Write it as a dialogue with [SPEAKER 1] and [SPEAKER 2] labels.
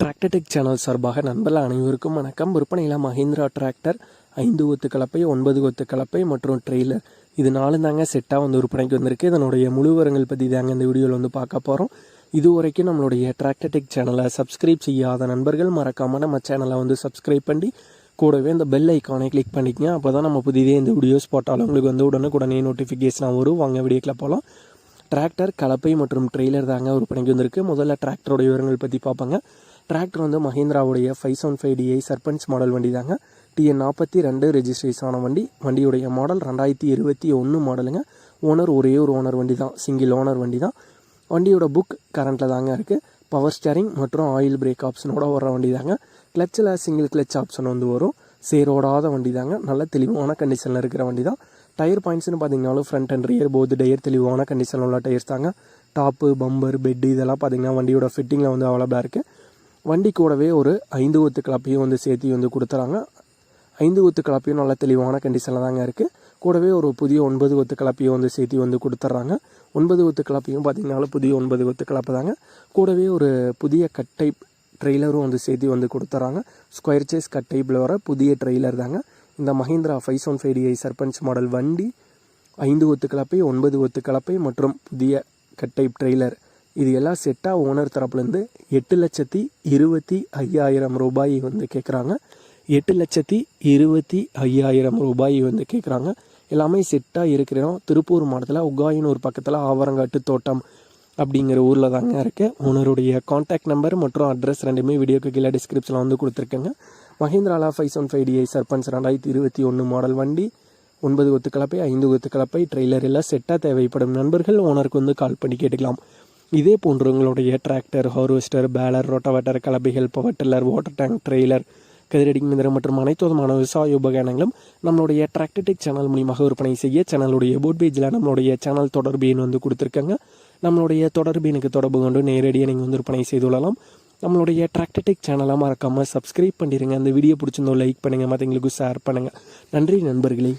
[SPEAKER 1] Tractor tech channel சார்பாக நண்பர்கள் அனைவருக்கும் வணக்கம். விற்பனையில் மஹிந்திரா டிராக்டர் 5 ஒத்து கலப்பை, 9 ஒத்து கலப்பை மற்றும் ட்ரெய்லர் இது 4 தாங்க செட்டாக விற்பனைக்கு வந்திருக்கு. இதனுடைய முழு விவரங்கள் பற்றி தாங்க இந்த வீடியோவில் பார்க்க போகிறோம். இதுவரைக்கும் நம்மளுடைய டிராக்டர் டெக் சேனலை சப்ஸ்கிரைப் செய்யாத நண்பர்கள் மறக்காமல் நம்ம சேனலை சப்ஸ்கிரைப் பண்ணி கூடவே இந்த பெல் ஐக்கானை கிளிக் பண்ணிக்கங்க. அப்போ தான் நம்ம புதிதே இந்த வீடியோஸ் போட்டாலும் உங்களுக்கு உடனுக்குடனே நோட்டிஃபிகேஷனாக வரும். வாங்க வீடியோக்கில் போகலாம். டிராக்டர், கலப்பை மற்றும் ட்ரெய்லர் தாங்க விற்பனைக்கு வந்திருக்கு. முதல்ல டிராக்டரோட விவரங்கள் பற்றி பார்ப்பாங்க. டிராக்டர் மஹிந்திராவுடைய 575DI சர்பன்ஸ் மாடல் வண்டி தாங்க. TN42 ரெஜிஸ்ட்ரேஷன் ஆன வண்டி. வண்டியுடைய மாடல் 2021 மாடலுங்க. ஓனர் ஒரே ஒரு ஓனர் வண்டி தான், சிங்கிள் ஓனர் வண்டி தான். வண்டியோட புக் கரண்ட்டில் தாங்க இருக்குது. பவர் ஸ்டேரிங் மற்றும் ஆயில் பிரேக் ஆப்ஷனோட வர வண்டி தாங்க. கிளச்சில் சிங்கிள் கிளச் ஆப்ஷன் வரும். சேரோடாத வண்டி தாங்க. நல்ல தெளிவான கண்டிஷனில் இருக்கிற வண்டி தான். டயர் பாயிண்ட்ஸ்னு பார்த்தீங்கன்னாலும் ஃப்ரண்ட் அண்ட் ரியர் போது டயர் தெளிவான கண்டிஷனில் உள்ள டயர்ஸ் தாங்க. டாப்பு, பம்பர், பெட்டு இதெல்லாம் பார்த்தீங்கன்னா வண்டியோட ஃபிட்டிங்கில் அவைலபிளாக இருக்குது. வண்டி கூடவே ஒரு 5 ஒத்து கலப்பையும் சேர்த்து கொடுத்துறாங்க. 5 ஒத்து கலப்பையும் நல்ல தெளிவான கண்டிஷனில் தாங்க இருக்குது. கூடவே ஒரு புதிய 9 ஒத்து கலப்பையும் சேர்த்து கொடுத்துட்றாங்க. 9 ஒத்து கலப்பையும் பார்த்தீங்கன்னாலும் புதிய 9 ஒத்து கலப்பை தாங்க. கூடவே ஒரு புதிய கட்டை ட்ரெய்லரும் சேர்த்து கொடுத்துட்றாங்க. ஸ்கொயர் சேஸ் கட் டைப்பில் வர புதிய ட்ரெய்லர் தாங்க. இந்த மஹிந்திரா 575DI சர்பன்ஸ் மாடல் வண்டி 5 ஒத்து கலப்பை, 9 ஒத்து கலப்பை மற்றும் புதிய கட் டைப் ட்ரெய்லர் இது எல்லாம் செட்டாக ஓனர் தரப்புலேருந்து 8,25,000 ரூபாய் கேட்குறாங்க. 8,25,000 ரூபாய் கேட்குறாங்க. எல்லாமே செட்டாக இருக்கிறோம். திருப்பூர் மாவட்டத்தில் உகாயனூர் பக்கத்தில் ஆவரங்காட்டு தோட்டம் அப்படிங்கிற ஊரில் தாங்க இருக்குது. ஓனருடைய கான்டாக்ட் நம்பர் மற்றும் அட்ரஸ் ரெண்டுமே வீடியோக்கு கீழே டிஸ்கிரிப்ஷனில் கொடுத்துருக்கேங்க. மஹிந்திராலா 575DI சர்பன்ஸ் 2021 மாடல் வண்டி 9 ஒத்து கலப்பை, 5 ஒத்து கலப்பை, ட்ரெய்லர் எல்லாம் செட்டாக தேவைப்படும் நண்பர்கள் ஓனருக்கு கால் பண்ணி கேட்டுக்கலாம். இதே போன்று உங்களுடைய டிராக்டர், ஹார்வெஸ்டர், பேலர், ரோட்டாவேட்டர், கலப்பைகள், power tiller, water tank, trailer, கதிரடி மிந்திரம் மற்றும் அனைத்து விதமான விவசாய உபகரணங்களும் நம்மளுடைய டிராக்டர் டெக் சேனல் மூலியமாக விற்பனை செய்ய சேனலுடைய போட் பேஜில் நம்மளுடைய சேனல் தொடர்பு எண் கொடுத்துருக்காங்க. நம்மளுடைய தொடர்பு எனக்கு தொடர்பு கொண்டு நேரடியாக நீங்கள் விற்பனை செய்து கொள்ளலாம். நம்மளுடைய டிராக்டர் டெக் சேனலை மறக்காமல் சப்ஸ்கிரைப் பண்ணிடுங்க. அந்த வீடியோ பிடிச்சிருந்தோம் லைக் பண்ணுங்கள், மற்றவங்களுக்கு ஷேர் பண்ணுங்கள். நன்றி நண்பர்களே.